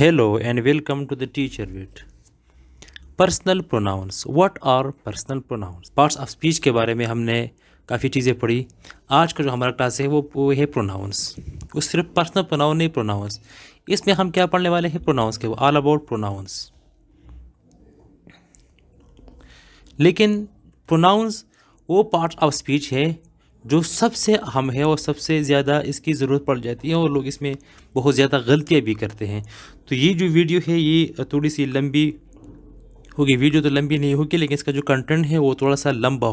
Hello and welcome to the teacher bit. Personal pronouns, what are personal pronouns? Parts of speech के बारे में हमने काफ़ी चीज़ें पढ़ी। आज का जो हमारा क्लास है वो है प्रोनाउंस। वो सिर्फ पर्सनल प्रोनाउन नहीं, प्रोनाउंस। इसमें हम क्या पढ़ने वाले हैं? प्रोनाउंस के, वो ऑल अबाउट प्रोनाउंस। लेकिन प्रोनाउंस वो पार्ट्स ऑफ स्पीच है जो सबसे अहम है और सबसे ज़्यादा इसकी ज़रूरत पड़ जाती है और लोग इसमें बहुत ज़्यादा गलतियाँ भी करते हैं। तो ये जो वीडियो है ये थोड़ी सी लंबी होगी। वीडियो तो लंबी नहीं होगी, लेकिन इसका जो कंटेंट है वो थोड़ा सा लंबा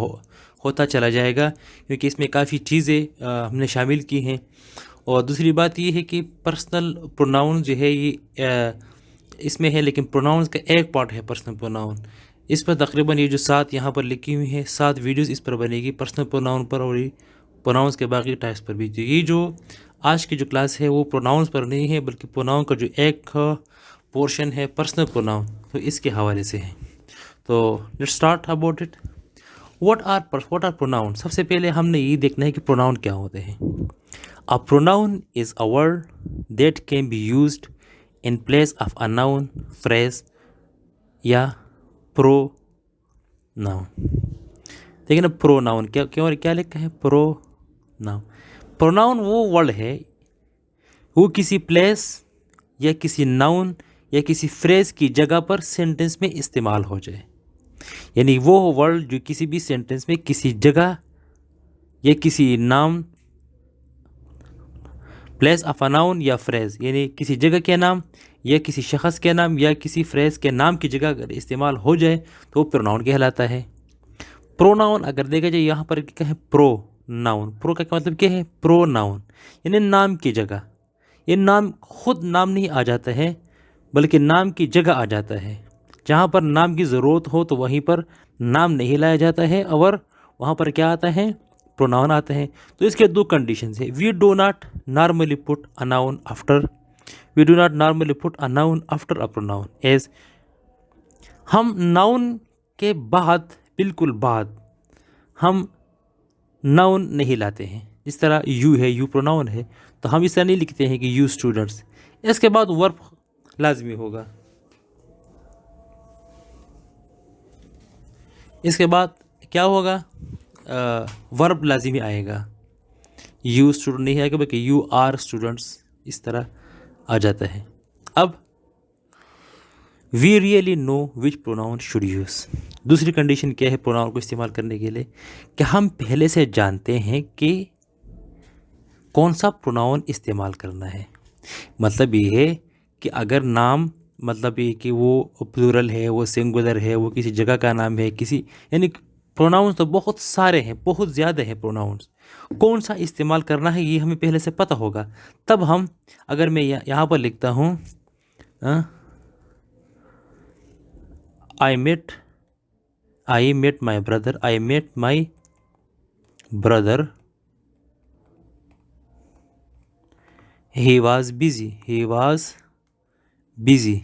होता चला जाएगा, क्योंकि इसमें काफ़ी चीज़ें हमने शामिल की हैं। और दूसरी बात ये है कि पर्सनल प्रोनाउन जो है ये इसमें है, लेकिन प्रोनाउंस का एक पार्ट है पर्सनल प्रोनाउन। इस पर तकरीबन ये जो 7 यहाँ पर लिखी हुई है, 7 वीडियोस इस पर बनेगी, पर्सनल प्रोनाउन पर और प्रोनाउंस के बाकी टाइप्स पर भी। तो ये जो आज की जो क्लास है वो प्रोनाउंस पर नहीं है, बल्कि प्रोनाउन का जो एक पोर्शन है पर्सनल प्रोनाउन, तो इसके हवाले से है। तो let's start about it. What are pronoun? सबसे पहले हमने ये देखना है कि प्रोनाउन क्या होते हैं। A pronoun is a word that can be used in place of a noun, phrase या प्रो नाउन। देखिए ना, प्रो नाउन क्या लिखा है? Pro noun. प्रोनाउन वो वर्ड है, वो किसी प्लेस या किसी नाउन या किसी फ्रेज की जगह पर सेंटेंस में इस्तेमाल हो जाए। यानी वो वर्ड जो किसी भी सेंटेंस में किसी जगह या किसी नाम, प्लेस ऑफ अ नाउन या फ्रेज, यानी किसी जगह के नाम या किसी शख्स के नाम या किसी फ्रेज के नाम की जगह अगर इस्तेमाल हो जाए तो वो प्रोनाउन कहलाता है। प्रोनाउन अगर देखा जाए यहाँ पर क्या है? Pro noun. प्रो का क्या मतलब क्या है? प्रो नाउन, यानी नाम की जगह। ये नाम खुद नाम नहीं आ जाता है, बल्कि नाम की जगह आ जाता है। जहाँ पर नाम की ज़रूरत हो तो वहीं पर नाम नहीं लाया जाता है, और वहाँ पर क्या आता है? प्रोनाउन आता है। तो इसके 2 कंडीशंस है। We do not normally put a noun after a pronoun, as हम नाउन के बाद, बिल्कुल बाद, हम नाउन नहीं लाते हैं। जिस तरह यू है, यू प्रोनाउन है, तो हम इस तरह नहीं लिखते हैं कि यू स्टूडेंट्स। इसके बाद वर्ब लाजमी होगा। इसके बाद क्या होगा? वर्ब लाजमी आएगा। यू स्टूडेंट नहीं आएगा, बल्कि यू आर स्टूडेंट्स, इस तरह आ जाता है। अब we really know which pronoun should use. दूसरी कंडीशन क्या है प्रोनाउन को इस्तेमाल करने के लिए? कि हम पहले से जानते हैं कि कौन सा प्रोनाउन इस्तेमाल करना है। मतलब ये है कि अगर नाम, मतलब ये कि वो प्लूरल है, वो सिंगुलर है, वो किसी जगह का नाम है, किसी, यानी प्रोनाउंस तो बहुत सारे हैं, बहुत ज़्यादा हैं प्रोनाउंस। कौन सा इस्तेमाल करना है ये हमें पहले से पता होगा। तब हम, अगर मैं यहाँ पर लिखता हूँ I met my brother, he was busy।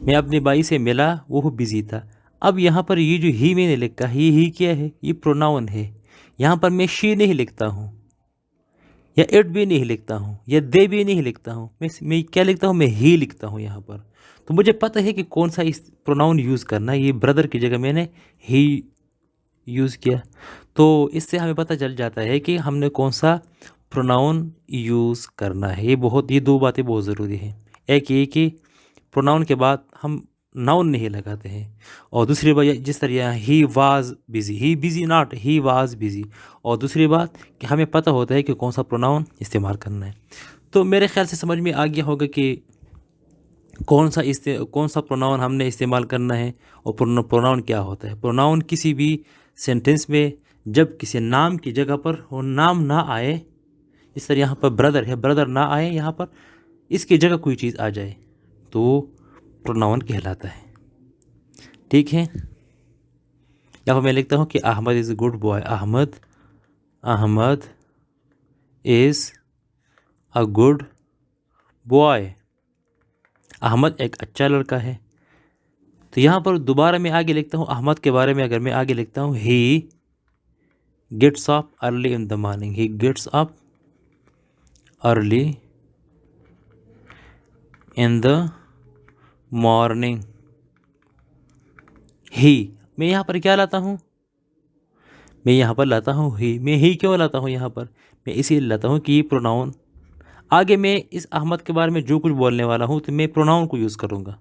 मैं अपने भाई से मिला, वो बिजी था। अब यहाँ पर ये जो ही मैंने लिखा है, ये ही क्या है? ये प्रोनाउन है। यहाँ पर मैं शी नहीं लिखता हूँ, या इट भी नहीं लिखता हूँ, या दे भी नहीं लिखता हूँ। मैं क्या लिखता हूँ? मैं ही लिखता हूँ यहाँ पर। तो मुझे पता है कि कौन सा इस प्रोनाउन यूज़ करना है। ये ब्रदर की जगह मैंने ही यूज़ किया। तो इससे हमें पता चल जाता है कि हमने कौन सा प्रोनाउन यूज़ करना है। ये 2 बातें बहुत ज़रूरी हैं। एक ये कि प्रोनाउन के बाद हम नाउन नहीं लगाते हैं, और दूसरी बात जिस तरह he was busy not he was busy. और दूसरी बात कि हमें पता होता है कि कौन सा प्रोनाउन इस्तेमाल करना है। तो मेरे ख्याल से समझ में आ गया होगा कि कौन सा प्रोनाउन हमने इस्तेमाल करना है और प्रोनाउन क्या होता है। प्रोनाउन किसी भी सेंटेंस में जब किसी नाम की जगह पर वो नाम ना आए, इस तरह यहाँ पर ब्रदर है, ब्रदर ना आए, यहाँ पर इसकी जगह कोई चीज़ आ जाए, तो वो प्रोनाउन कहलाता है। ठीक है। यहाँ पर मैं लिखता हूँ कि Ahmad is a good boy. Ahmad is a good boy. Ahmad एक अच्छा लड़का है। तो यहाँ पर दोबारा मैं आगे लिखता हूँ अहमद के बारे में। अगर मैं आगे लिखता हूँ he gets up early in the morning, he gets up early in the morning. He, मैं यहाँ पर क्या लाता हूँ? मैं यहाँ पर लाता हूँ ही। मैं ही क्यों लाता हूँ यहाँ पर? मैं इसीलिए लाता हूँ कि ये प्रोनाउन, आगे मैं इस अहमद के बारे में जो कुछ बोलने वाला हूँ तो मैं प्रोनाउन को यूज़ करूँगा।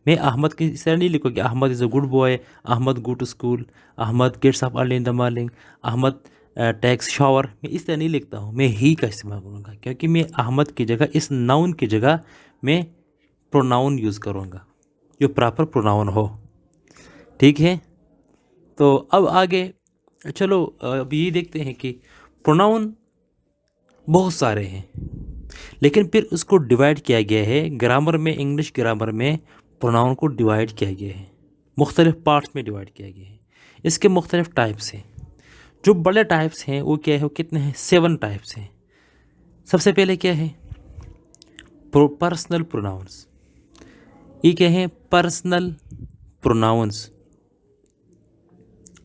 मैं अहमद की इस तरह नहीं लिखूँगा Ahmad is a good boy, Ahmad go to school, Ahmad gets up early in the morning, Ahmad takes shower. मैं इस तरह नहीं लिखता हूँ, मैं ही का इस्तेमाल करूँगा क्योंकि मैं अहमद की जगह, इस नाउन की जगह मैं प्रोनाउन यूज़ करूँगा जो प्रॉपर प्रोनाउन हो। ठीक है, तो अब आगे चलो अब ये देखते हैं कि प्रोनाउन बहुत सारे हैं, लेकिन फिर उसको डिवाइड किया गया है ग्रामर में, इंग्लिश ग्रामर में प्रोनाउन को डिवाइड किया गया है, मुख्तलिफ पार्ट्स में डिवाइड किया गया है। इसके मुख्तलिफ टाइप्स हैं। जो बड़े टाइप्स हैं वो क्या है, वो कितने हैं? 7 टाइप्स हैं। सबसे पहले क्या है? Personal pronouns. ये क्या है? Personal pronouns.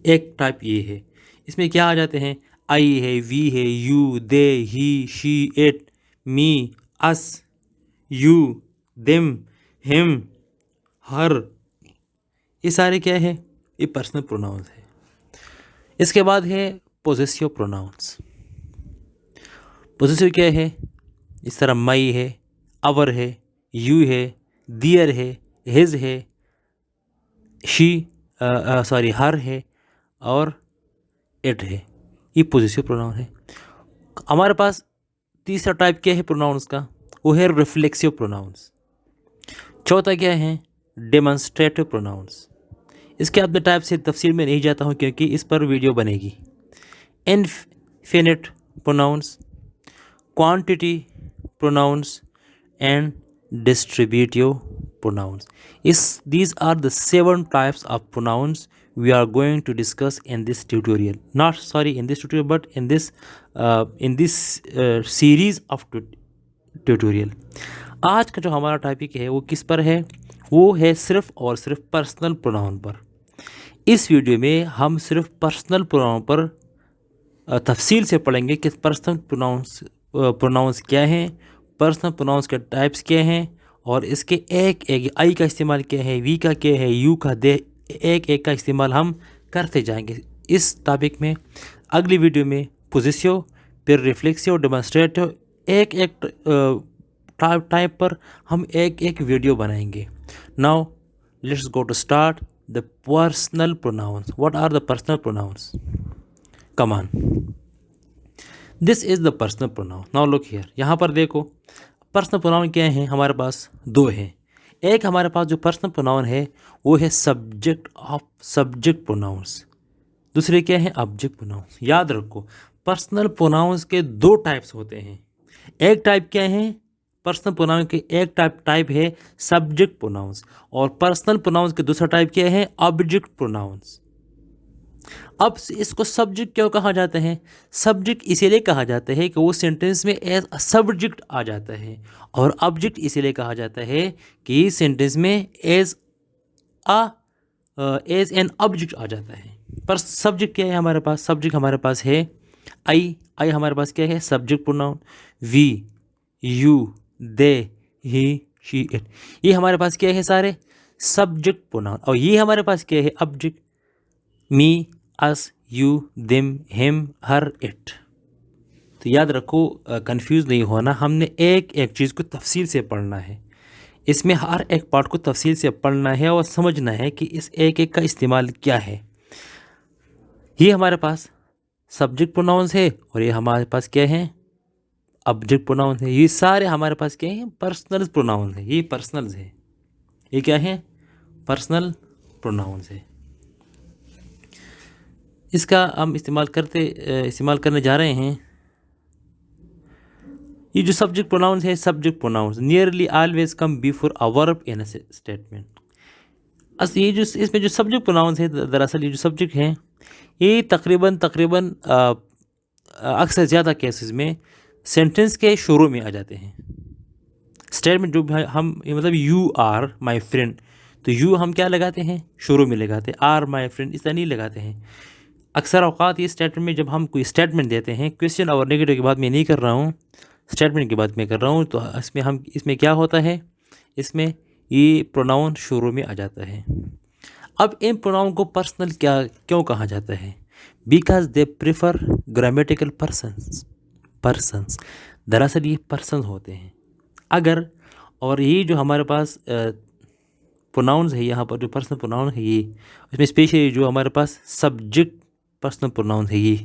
एक टाइप ये है। इसमें क्या आ जाते हैं? आई है, वी है, you, they, he, she, it, me, us, you, them, him, her, ये सारे क्या है? ये पर्सनल प्रोनाउंस है। इसके बाद है पोजेसिव प्रोनाउंस। पोजेसिव क्या है? इस तरह मई है, अवर है, यू है, दियर है, हिज है, शी सॉरी हर है और इट है। ये पोजेसिव प्रोनाउन है। हमारे पास तीसरा टाइप क्या है प्रोनाउंस का? वो है रिफ्लेक्सिव प्रोनाउंस। चौथा क्या है? Demonstrative pronouns. इसके अपने टाइप से तफसील में नहीं जाता हूँ क्योंकि इस पर वीडियो बनेगी। Infinite pronouns, quantity pronouns and distributive pronouns. These are the 7 types of pronouns we are going to discuss in this tutorial. Not sorry in this tutorial, but in this series of tutorial. आज का जो हमारा topic है वो किस पर है? वो है सिर्फ और सिर्फ पर्सनल प्रोनाउन पर। इस वीडियो में हम सिर्फ पर्सनल प्रोनाउन पर तफसील से पढ़ेंगे कि पर्सनल प्रोनाउंस क्या हैं, पर्सनल प्रोनाउंस के टाइप्स क्या हैं और इसके एक एक आई का इस्तेमाल क्या है, वी का क्या है, यू का, दे, एक एक का इस्तेमाल हम करते जाएंगे इस टॉपिक में। अगली वीडियो में पोजेसिव, फिर रिफ्लेक्सिव, डेमोन्स्ट्रेटिव, एक एक टाइप पर हम एक एक वीडियो बनाएंगे। Now let's go to start the personal pronouns. What are the personal pronouns? Come on, this is the personal pronoun. Now look here, यहाँ पर देखो पर्सनल प्रोनाउन क्या है? हमारे पास 2 हैं। एक हमारे पास जो पर्सनल प्रोनाउन है वो है सब्जेक्ट प्रोनाउंस, दूसरे क्या है? Object pronouns. याद रखो पर्सनल प्रोनाउंस के 2 टाइप्स होते हैं। एक टाइप क्या है? पर्सनल प्रोनाउन के एक टाइप है सब्जेक्ट प्रोनाउंस और पर्सनल प्रोनाउंस के दूसरा टाइप क्या है? Object pronouns. अब इसको सब्जेक्ट क्यों कहा जाता है? सब्जेक्ट इसीलिए कहा जाता है कि वो सेंटेंस में एज अ सब्जेक्ट आ जाता है, और ऑब्जेक्ट इसीलिए कहा जाता है कि सेंटेंस में एज एन ऑब्जेक्ट आ जाता है। पर सब्जेक्ट क्या है हमारे पास? सब्जेक्ट हमारे पास है आई हमारे पास क्या है? Subject pronoun. We, you, they, he, she, it, ये हमारे पास क्या है? सारे सब्जेक्ट प्रोनाउन। और ये हमारे पास क्या है? Object. Me, us, you, them, him, her, it. तो याद रखो, कंफ्यूज नहीं होना, हमने एक एक चीज़ को तफसील से पढ़ना है। इसमें हर एक पार्ट को तफसील से पढ़ना है और समझना है कि इस एक एक का इस्तेमाल क्या है। ये हमारे पास सब्जेक्ट प्रोनाउंस है और ये हमारे पास क्या है? ऑब्जेक्ट प्रोनाउंस है। ये सारे हमारे पास क्या है? पर्सनल प्रोनाउंस है। ये पर्सनल्स है, ये क्या है? पर्सनल प्रोनाउंस है। इसका हम इस्तेमाल करने जा रहे हैं। ये जो सब्जेक्ट प्रोनाउंस है, subject pronouns nearly always come before a verb in a statement. ये जो इसमें जो सब्जेक्ट प्रोनाउंस है, दरअसल ये जो सब्जेक्ट हैं ये तकरीबन अक्सर ज़्यादा केसेस में सेंटेंस के शुरू में आ जाते हैं। स्टेटमेंट जो हम मतलब यू आर माई फ्रेंड, तो यू हम क्या लगाते हैं? शुरू में लगाते हैं। आर माई फ्रेंड इस तरह नहीं लगाते हैं। अक्सर औकात ये स्टेटमेंट में जब हम कोई स्टेटमेंट देते हैं, क्वेश्चन और नेगेटिव की बात मैं नहीं कर रहा हूँ, स्टेटमेंट की बात मैं कर रहा हूँ, तो इसमें क्या होता है? इसमें ये प्रोनाउन शुरू में आ जाता है। अब इन प्रोनाउन को पर्सनल क्या क्यों कहा जाता है? Because they prefer grammatical persons. दरअसल ये पर्सन होते हैं। अगर और ये जो हमारे पास प्रोनाउंस है, यहाँ पर जो पर्सनल प्रोनाउन है ये, इसमें स्पेशली जो हमारे पास सब्जेक्ट पर्सनल प्रोनाउन है ये,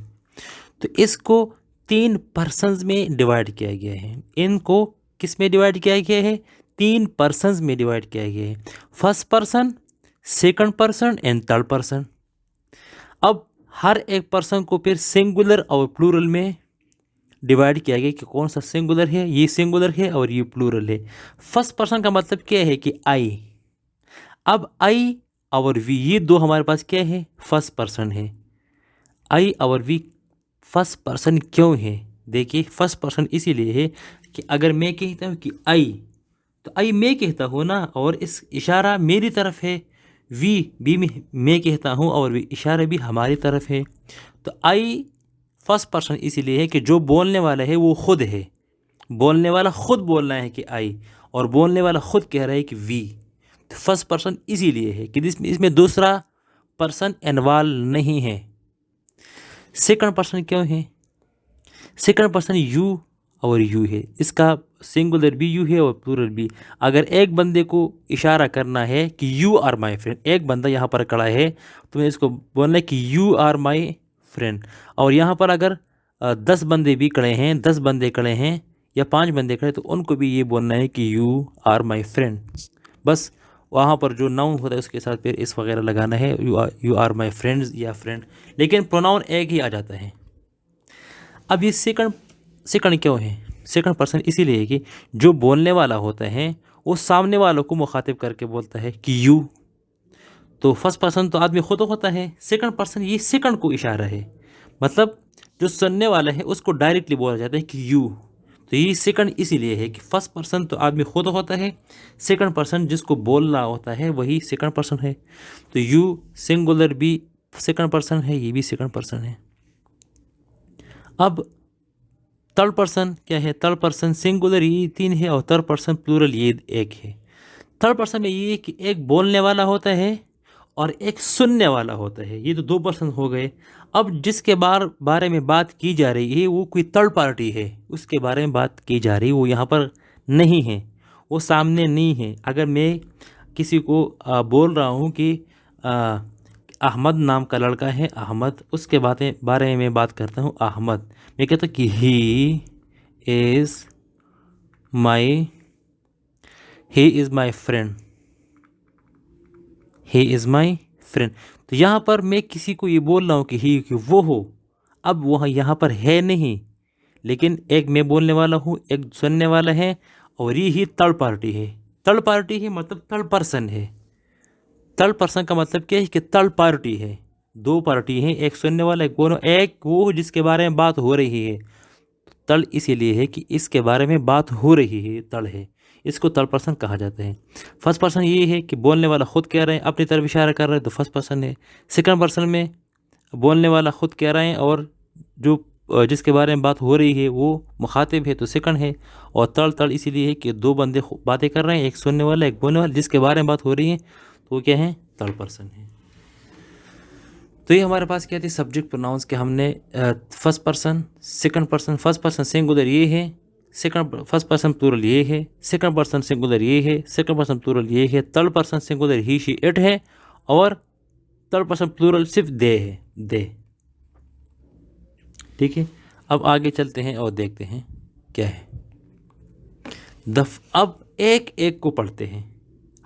तो इसको 3 पर्सन्स में डिवाइड किया गया है। इनको किस में डिवाइड किया गया है? 3 पर्सन्स में डिवाइड किया गया है। First person, second person and third person. अब हर एक पर्सन को फिर सिंगुलर और प्लूरल में डिवाइड किया गया कि कौन सा सिंगुलर है, ये सिंगुलर है और ये प्लूरल है। फर्स्ट पर्सन का मतलब क्या है कि आई। अब आई और वी ये दो हमारे पास क्या है? फर्स्ट पर्सन है। आई और वी फर्स्ट पर्सन क्यों है? देखिए फर्स्ट पर्सन इसीलिए है कि अगर मैं कहता हूँ कि आई, तो आई मैं कहता हूँ ना, और इस इशारा मेरी तरफ है। वी भी मैं कहता हूँ और वी इशारा भी हमारी तरफ है। तो आई फर्स्ट पर्सन इसीलिए है कि जो बोलने वाला है वो खुद है। बोलने वाला खुद बोल रहा है कि आई, और बोलने वाला खुद कह रहा है कि वी। तो फर्स्ट पर्सन इसीलिए है कि इसमें दूसरा पर्सन इन्वॉल्व नहीं है। सेकंड पर्सन क्यों है? सेकंड पर्सन यू और यू है। इसका सिंगुलर भी यू है और प्लूरल भी। अगर एक बंदे को इशारा करना है कि यू आर माई फ्रेंड, एक बंदा यहाँ पर खड़ा है तो मैं इसको बोलना है कि यू आर माई फ्रेंड। और यहाँ पर अगर 10 बंदे भी खड़े हैं, 10 बंदे खड़े हैं या 5 बंदे खड़े, तो उनको भी ये बोलना है कि यू आर माई फ्रेंड। बस वहाँ पर जो नाउन होता है उसके साथ फिर इस वगैरह लगाना है, यू आर माई फ्रेंड्स या फ्रेंड, लेकिन प्रोनाउन एक ही आ जाता है। अब ये सेकंड क्यों है? सेकंड पर्सन इसीलिए है कि जो बोलने वाला होता है वो सामने वालों को मुखातिब करके बोलता है कि यू। तो फर्स्ट पर्सन तो आदमी खुद होता है, सेकंड पर्सन ये सेकंड को इशारा है, मतलब जो सुनने वाला है उसको डायरेक्टली बोला जाता है कि यू। तो ये सेकंड इसीलिए है कि फर्स्ट पर्सन तो आदमी खुद होता है, सेकंड पर्सन जिसको बोल रहा होता है वही सेकंड पर्सन है। तो यू सिंगुलर भी सेकंड पर्सन है, ये भी सेकंड पर्सन है। अब थर्ड पर्सन क्या है? थर्ड पर्सन सिंगुलर ये 3 है और थर्ड पर्सन प्लूरल ये 1 है। थर्ड पर्सन में ये है कि एक बोलने वाला होता है और एक सुनने वाला होता है। ये तो 2 पर्सन हो गए। अब जिसके बारे में बात की जा रही है वो कोई थर्ड पार्टी है, उसके बारे में बात की जा रही है, वो यहाँ पर नहीं है, वो सामने नहीं है। अगर मैं किसी को बोल रहा हूँ कि अहमद नाम का लड़का है अहमद, उसके बारे में मैं बात करता हूँ अहमद, मैं कहता हूँ कि he is my friend, he is my friend. तो यहाँ पर मैं किसी को ये बोल रहा हूँ कि वो हो। अब वह यहाँ पर है नहीं, लेकिन एक मैं बोलने वाला हूँ, एक सुनने वाला है, और ये ही थर्ड पार्टी है। थर्ड पार्टी है मतलब थर्ड पर्सन है। थर्ड पर्सन का मतलब क्या है कि थर्ड पार्टी है, 2 पार्टी हैं, एक सुनने वाला एक बोलो, एक वो जिसके बारे में बात हो रही है। तल इसीलिए है कि इसके बारे में बात हो रही है, तल है, इसको थर्ड पर्सन कहा जाता है। फर्स्ट पर्सन ये है कि बोलने वाला खुद कह रहे हैं, अपनी तरफ इशारा कर रहे हैं, तो फर्स्ट पर्सन है। सेकंड पर्सन में बोलने वाला खुद कह रहे हैं और जो जिसके बारे में बात हो रही है वो मुखातिब है, तो सेकंड है। और थर्ड इसीलिए है कि 2 बंदे बातें कर रहे हैं, एक सुनने वाला एक बोलने वाला, जिसके बारे में बात हो रही है तो वो क्या है? थर्ड पर्सन है। तो ये हमारे पास क्या थी? सब्जेक्ट प्रोनाउंस के हमने first person, second person, first person singular ये है, फर्स्ट पर्सन प्लूरल ये है, सेकंड पर्सन सिंगुलर ये है, सेकंड पर्सन प्लूरल ये है, third person singular he she it है, और थर्ड पर्सन प्लूरल सिर्फ दे है, दे। ठीक है, अब आगे चलते हैं और देखते हैं क्या है। अब एक एक को पढ़ते हैं।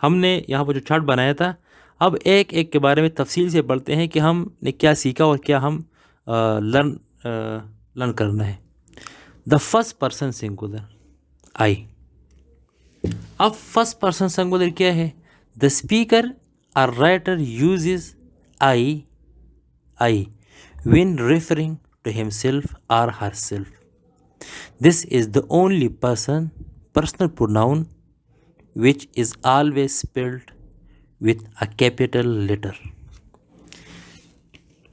हमने यहाँ पर जो चार्ट बनाया था, अब एक एक के बारे में तफसील से पढ़ते हैं कि हमने क्या सीखा और क्या हम लर्न करना है। द फर्स्ट पर्सन सिंगुलर आई। अब फर्स्ट पर्सन सिंगुलर क्या है? द स्पीकर और writer uses I when referring to himself or herself. This is the only personal pronoun which is always spelled with a capital letter.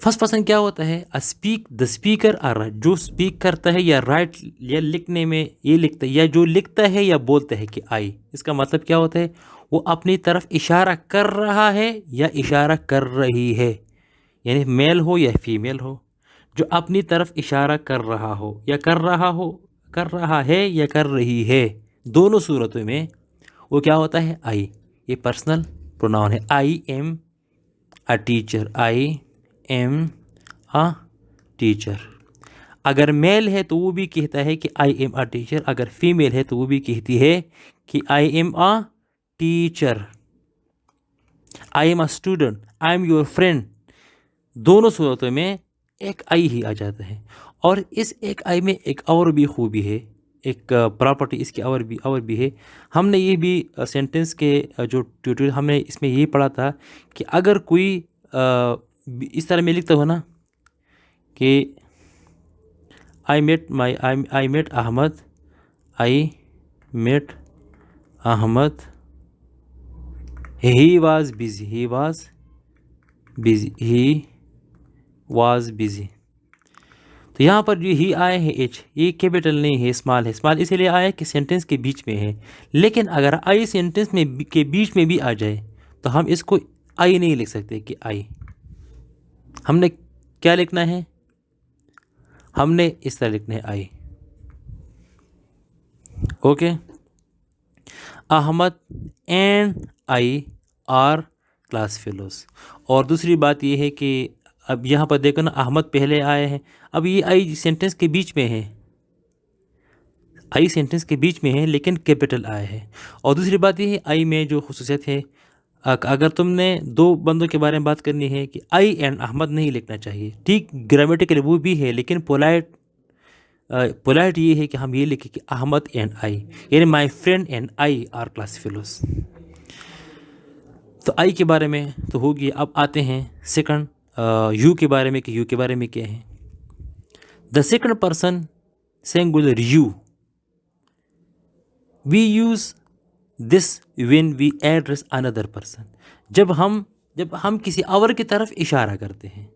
First person क्या होता है? Speak, the speaker are right, जो speak करता है या right या लिखने में ये लिखता है या जो लिखता है या बोलता है कि आई, इसका मतलब क्या होता है? वो अपनी तरफ इशारा कर रहा है या इशारा कर रही है, यानी मेल हो या फीमेल हो, जो अपनी तरफ इशारा कर रहा हो या कर रहा है या कर रही है, दोनों सूरतों में वो क्या होता है? आई। ये पर्सनल प्रोनाउन है। I am a teacher, I am a teacher. अगर मेल है तो वो भी कहता है कि आई एम अ टीचर, अगर फीमेल है तो वो भी कहती है कि I am a teacher, I am a student, I am your friend. दोनों सूरतों में एक आई ही आ जाता है। और इस एक आई में एक और भी खूबी है, एक प्रॉपर्टी इसकी और भी है। हमने ये भी सेंटेंस के जो ट्यूटोरियल हमने इसमें ये पढ़ा था कि अगर कोई इस तरह में लिखता हो ना कि I met Ahmad, I met Ahmad, he was busy, he was busy. तो यहाँ पर जो ही आए हैं एच, ये कैपिटल नहीं है, स्मॉल है। स्मॉल इसीलिए आया कि सेंटेंस के बीच में है। लेकिन अगर आई सेंटेंस में के बीच में भी आ जाए तो हम इसको आई नहीं लिख सकते कि आई। हमने क्या लिखना है? हमने इस तरह लिखना है I. Okay. Ahmad and I are class fellows. और दूसरी बात ये है कि अब यहाँ पर देखो ना, अहमद पहले आए हैं, अब ये आई सेंटेंस के बीच में है, आई सेंटेंस के बीच में है लेकिन कैपिटल आया है। और दूसरी बात ये है आई में जो खुसूसियत है, अगर तुमने दो बंदों के बारे में बात करनी है कि आई एंड अहमद नहीं लिखना चाहिए, ठीक ग्रामेटिकली वो भी है, लेकिन पोलाइट ये है कि हम ये लिखें कि अहमद एंड आई, यानी my friend and I are class fellows. तो आई के बारे में तो हो गया। अब आते हैं सेकंड यू के बारे में कि यू के बारे में क्या है। The second person singular you, we use this when we address another person. जब हम किसी और की तरफ इशारा करते हैं,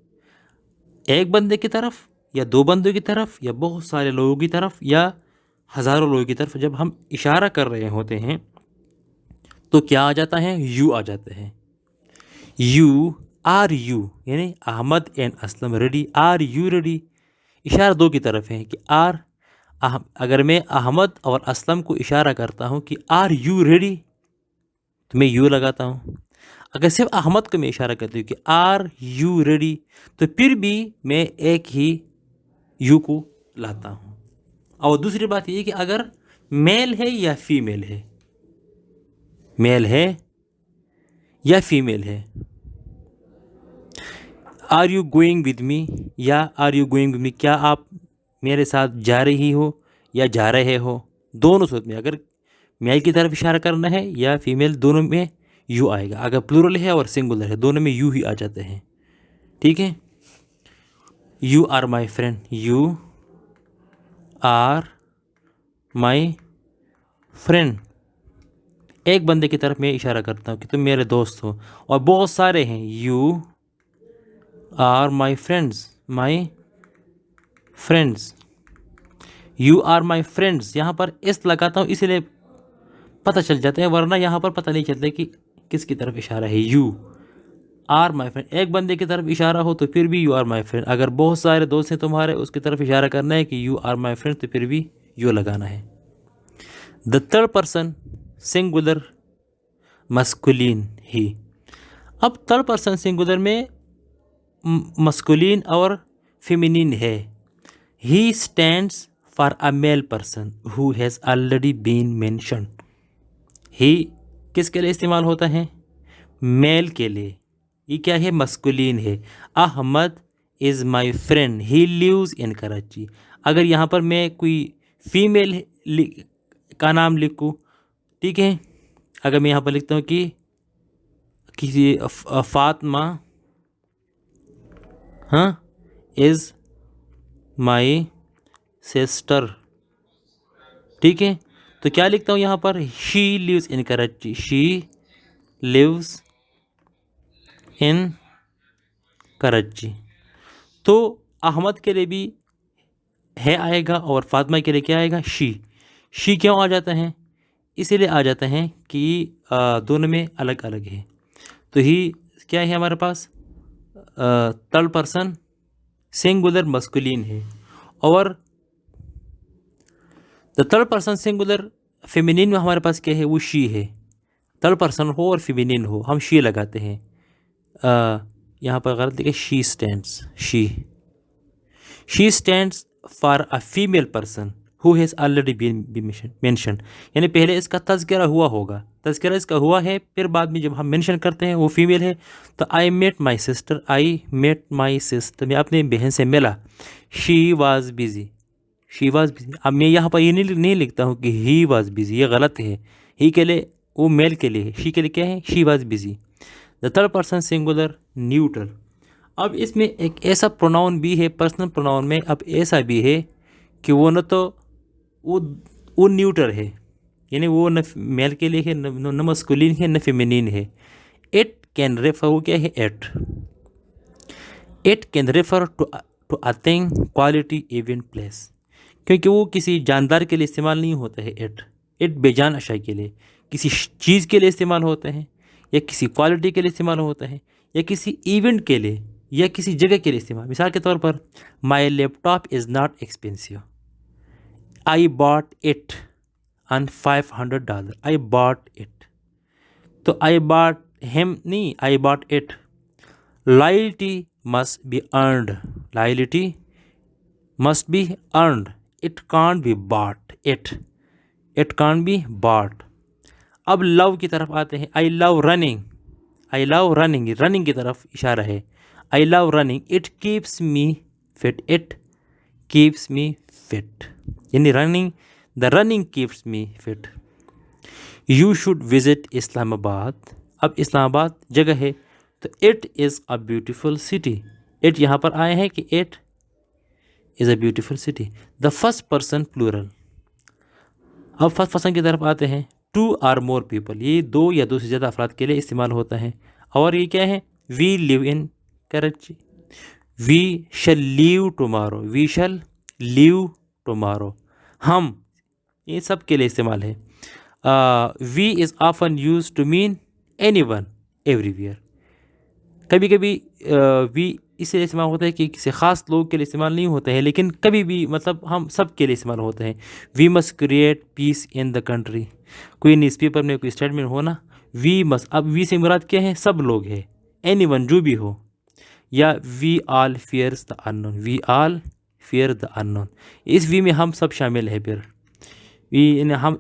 एक बंदे की तरफ या दो बंदों की तरफ या बहुत सारे लोगों की तरफ या हज़ारों लोगों की तरफ, जब हम इशारा कर रहे होते हैं तो क्या आ जाता है? यू आ जाते हैं। यू आर यू, यानी Ahmad and Aslam ready, are you ready. इशारा दो की तरफ है कि अगर मैं अहमद और असलम को इशारा करता हूँ कि आर यू रेडी, तो मैं यू लगाता हूँ। अगर सिर्फ अहमद को मैं इशारा करती हूँ कि आर यू रेडी, तो फिर भी मैं एक ही यू को लाता हूँ। और दूसरी बात ये कि अगर मेल है या फीमेल है, मेल है या फीमेल है, are you going with me या are you going with me, क्या आप मेरे साथ जा रही हो या जा रहे हो, दोनों सूरत में अगर मेल की तरफ इशारा करना है या फीमेल, दोनों में यू आएगा। अगर प्लूरल है और सिंगुलर है, दोनों में यू ही आ जाते हैं। ठीक है। You are my friend, you are my friend, एक बंदे की तरफ मैं इशारा करता हूँ कि तुम मेरे दोस्त हो, और बहुत सारे हैं। You are my friends, you are my friends. यहाँ पर इस लगाता हूँ इसलिए पता चल जाता है, वरना यहाँ पर पता नहीं चलता कि किसकी तरफ इशारा है। यू आर माई फ्रेंड, एक बंदे की तरफ इशारा हो तो फिर भी यू आर माई फ्रेंड। अगर बहुत सारे दोस्त हैं तुम्हारे, उसकी तरफ इशारा करना है कि यू आर माई फ्रेंड, तो फिर भी यू लगाना है। The third person singular masculine he. अब थर्ड पर्सन सिंगुलर में मस्कुलिन और फेमिनिन है। He stands for a male person who has already been mentioned. He किसके लिए इस्तेमाल होता है? मेल के लिए। ये क्या है? मस्कुलिन है। Ahmad is my friend, he lives in Karachi. अगर यहाँ पर मैं कोई फीमेल का नाम लिखूँ, ठीक है, अगर मैं यहाँ पर लिखता हूँ कि किसी फातिमा इज़ माई सिस्टर, ठीक है, तो क्या लिखता हूँ यहाँ पर? She lives in Karachi, she lives in Karachi. तो अहमद के लिए भी है आएगा और फातिमा के लिए क्या आएगा, शी क्यों आ जाता है, इसीलिए आ जाता है कि दोनों में अलग अलग है। तो ही क्या है हमारे पास, थर्ड पर्सन सिंगुलर मस्कुलिन है, और the third person singular feminine में हमारे पास क्या है, वो शी है। थर्ड पर्सन हो और फेमिनिन हो, हम शी लगाते हैं। यहाँ पर गलत देखिए, she stands for a female person who has already been mention, यानी पहले इसका तज़किरा हुआ होगा, तज़किरा इसका हुआ है, फिर बाद में जब हम मेंशन करते हैं वो फीमेल है। तो आई मेट माई सिस्टर, मैं अपनी बहन से मिला, शी वाज बिजी, अब मैं यहाँ पर ये नहीं लिखता हूँ कि ही वाज बिजी, ये गलत है। ही के लिए वो मेल के लिए है, शी के लिए क्या है, she was busy. The third person singular neutral. अब इसमें एक ऐसा प्रोनाउन भी है पर्सनल प्रोनाउन में, अब ऐसा भी है कि वो न तो वो न्यूट्रल है, यानी वो न मेल के लिए है, न मस्कुलिन है, न फेमिनिन है। इट कैन रेफर, वो क्या है, it can refer to a thing, quality, event, place, क्योंकि वो किसी जानदार के लिए इस्तेमाल नहीं होता है। इट बेजान अशाई के लिए, किसी चीज़ के लिए इस्तेमाल होता है, या किसी क्वालिटी के लिए इस्तेमाल होता है, या किसी इवेंट के लिए, या किसी जगह के लिए इस्तेमाल। मिसाल के तौर पर, my laptop is not expensive, I bought it on $500, I bought it. तो आई बॉट हिम नहीं, I bought it. Loyalty must be earned, loyalty must be earned, it can't be bought, it can't be bought. अब love की तरफ आते हैं, आई love running, running की तरफ इशारा है। I love running, it keeps me fit, it keeps me fit, यानी the running keeps me fit. You should visit Islamabad, अब इस्लामाबाद जगह है, तो it is a beautiful city, it यहाँ पर आए हैं कि it is a beautiful city. The first person plural, अब फर्स्ट पर्सन की तरफ आते हैं, टू आर मोर पीपल, ये दो या दो से ज़्यादा अफराद के लिए इस्तेमाल होता है। और ये क्या है, we live in Karachi, we shall leave tomorrow, we shall leave tomorrow, हम, ये सब के लिए इस्तेमाल है। We is often use to mean anyone everywhere, कभी कभी वी इसलिए इस्तेमाल होता है कि किसी ख़ास लोग के लिए इस्तेमाल नहीं होता है, लेकिन कभी भी मतलब हम सब के लिए इस्तेमाल होता है। We must create peace in the country, कोई न्यूज़पेपर में कोई स्टेटमेंट हो ना, वी मस्ट, अब वी से मुराद क्या है, सब लोग है, एनी वन जो भी हो, या we all fears the unknown, we all fear the unknown, इस वी में हम सब शामिल है। फिर वी हम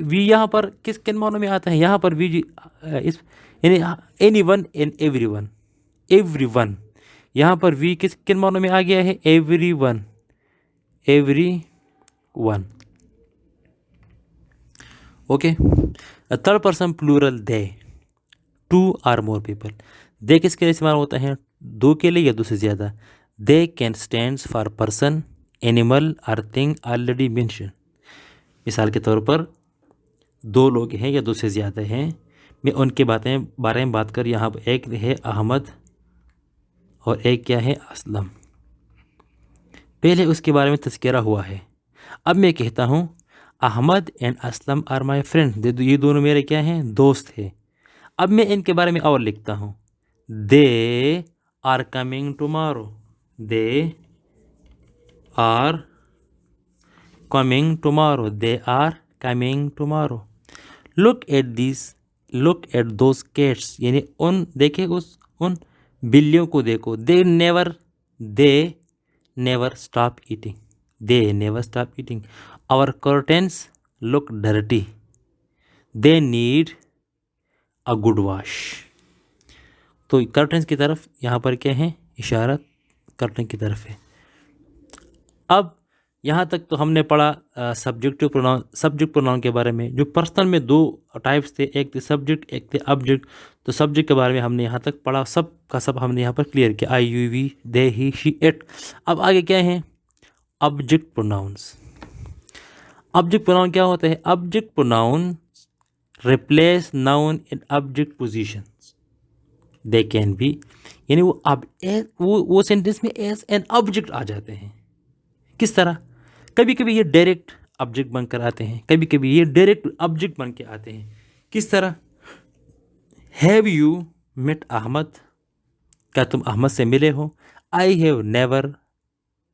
वी यहाँ पर किन मानों में आता है, यहाँ पर वी इस यानी anyone and everyone, यहाँ पर वी किन मानों में आ गया है, everyone, okay. Third person plural they, two or more people, they किसके लिए इस्तेमाल होता है, दो के लिए या दो से ज़्यादा। They can stands for person, animal और थिंग ऑलरेडी मेंशन, मिसाल के तौर पर दो लोग हैं या दो से ज़्यादा हैं, मैं उनके बारे में बात कर, यहाँ पर एक है अहमद और एक क्या है, असलम, पहले उसके बारे में तज़किरा हुआ है। अब मैं कहता हूँ Ahmad and Aslam are my friend, ये दोनों मेरे क्या हैं, दोस्त हैं। अब मैं इनके बारे में और लिखता हूँ, they are coming tomorrow, they are coming tomorrow, they are coming tomorrow. Look at those cats, यानी देखे उन बिल्लियों को देखो। They never stop eating, our curtains look dirty, they need a good wash. तो कर्टेन्स की तरफ यहाँ पर क्या है, इशारा कर्टन की तरफ है। अब यहाँ तक तो हमने पढ़ा सब्जेक्टिव प्रोनाउन के बारे में। जो पर्सनल में दो टाइप्स थे, एक थे सब्जेक्ट, एक थे ऑब्जेक्ट। तो सब्जेक्ट के बारे में हमने यहाँ तक पढ़ा, सब का सब हमने यहाँ पर क्लियर किया, I, you, we, they, he, she, it. अब आगे क्या है, ऑब्जेक्ट प्रोनाउंस। ऑब्जेक्ट प्रोनाउन क्या होता है, object pronoun replace noun in object positions. They can be, यानी वो अब वो सेंटेंस में एज एन ऑब्जेक्ट आ जाते हैं। किस तरह? कभी कभी ये डायरेक्ट ऑब्जेक्ट बनकर आते हैं, कभी कभी ये डायरेक्ट ऑब्जेक्ट बन के आते हैं। किस तरह? हैव यू मेट अहमद, क्या तुम अहमद से मिले हो? I have never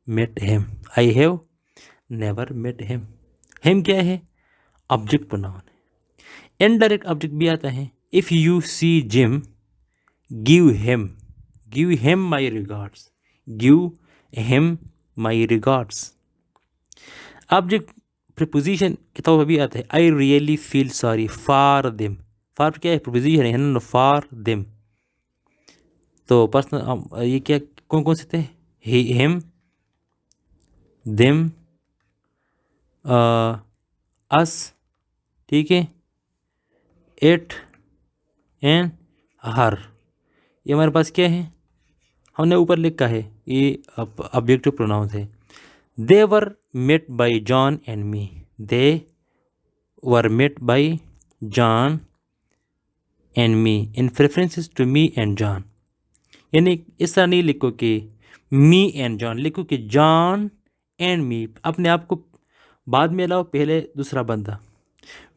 met him, I have never met him. Him क्या है? ऑब्जेक्ट प्रोनाउन है। इनडायरेक्ट ऑब्जेक्ट भी आता है। If you see Jim, give him my regards, give him my regards. Object preposition के तौर पर भी आता है। I really feel sorry for them, for क्या है? प्रीपोजिशन है ना, फॉर देम। तो पर्सनल ये क्या कौन कौन से थे? ही, हिम, देम, अस, ठीक है, इट एंड हर। ये हमारे पास क्या है? हमने ऊपर लिखा है, ये ऑब्जेक्टिव प्रोनाउंस है। They were met by John and me, they were met by John and me in preferences to me and John. यानी इस तरह नहीं लिखो कि मी एंड जॉन, लिखो कि जॉन एंड मी। अपने आप को बाद में लाओ, पहले दूसरा बंदा।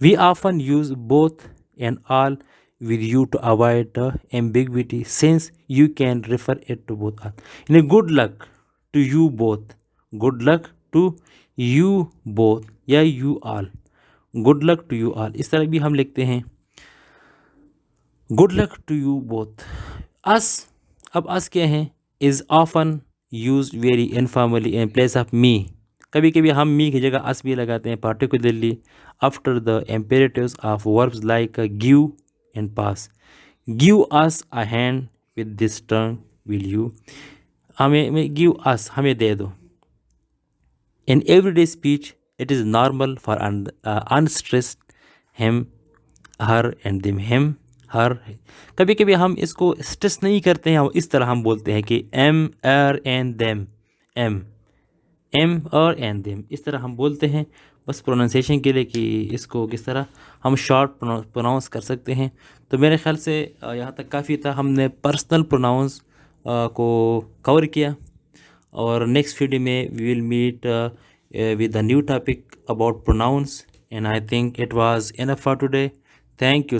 We often use both and all with you to avoid the ambiguity since you can refer it to both all. यानी good luck to you both, good luck to you both या you all, good luck to you all। इस तरह भी हम लिखते हैं good luck to you both। us, अब us क्या है? is often used very informally in place of me। कभी कभी हम me की जगह us भी लगाते हैं, particularly after the imperatives of verbs like give and pass। give us a hand with this turn will you, हमें give us, हमें दे दो। in everyday speech it is normal for unstressed him, her and them, him, her। कभी कभी हम इसको stress नहीं करते हैं, इस तरह हम बोलते हैं कि एम, एर एंड देम, एम और एंड देम, इस तरह हम बोलते हैं बस प्रोनाउंसिएशन के लिए कि इसको किस तरह हम शॉर्ट प्रोनाउंस कर सकते हैं। तो मेरे ख्याल से यहाँ तक काफ़ी था, हमने पर्सनल प्रोनाउंस को कवर किया। और नेक्स्ट वीडियो में we will meet with a new topic about pronouns and I think it was enough for today. Thank you.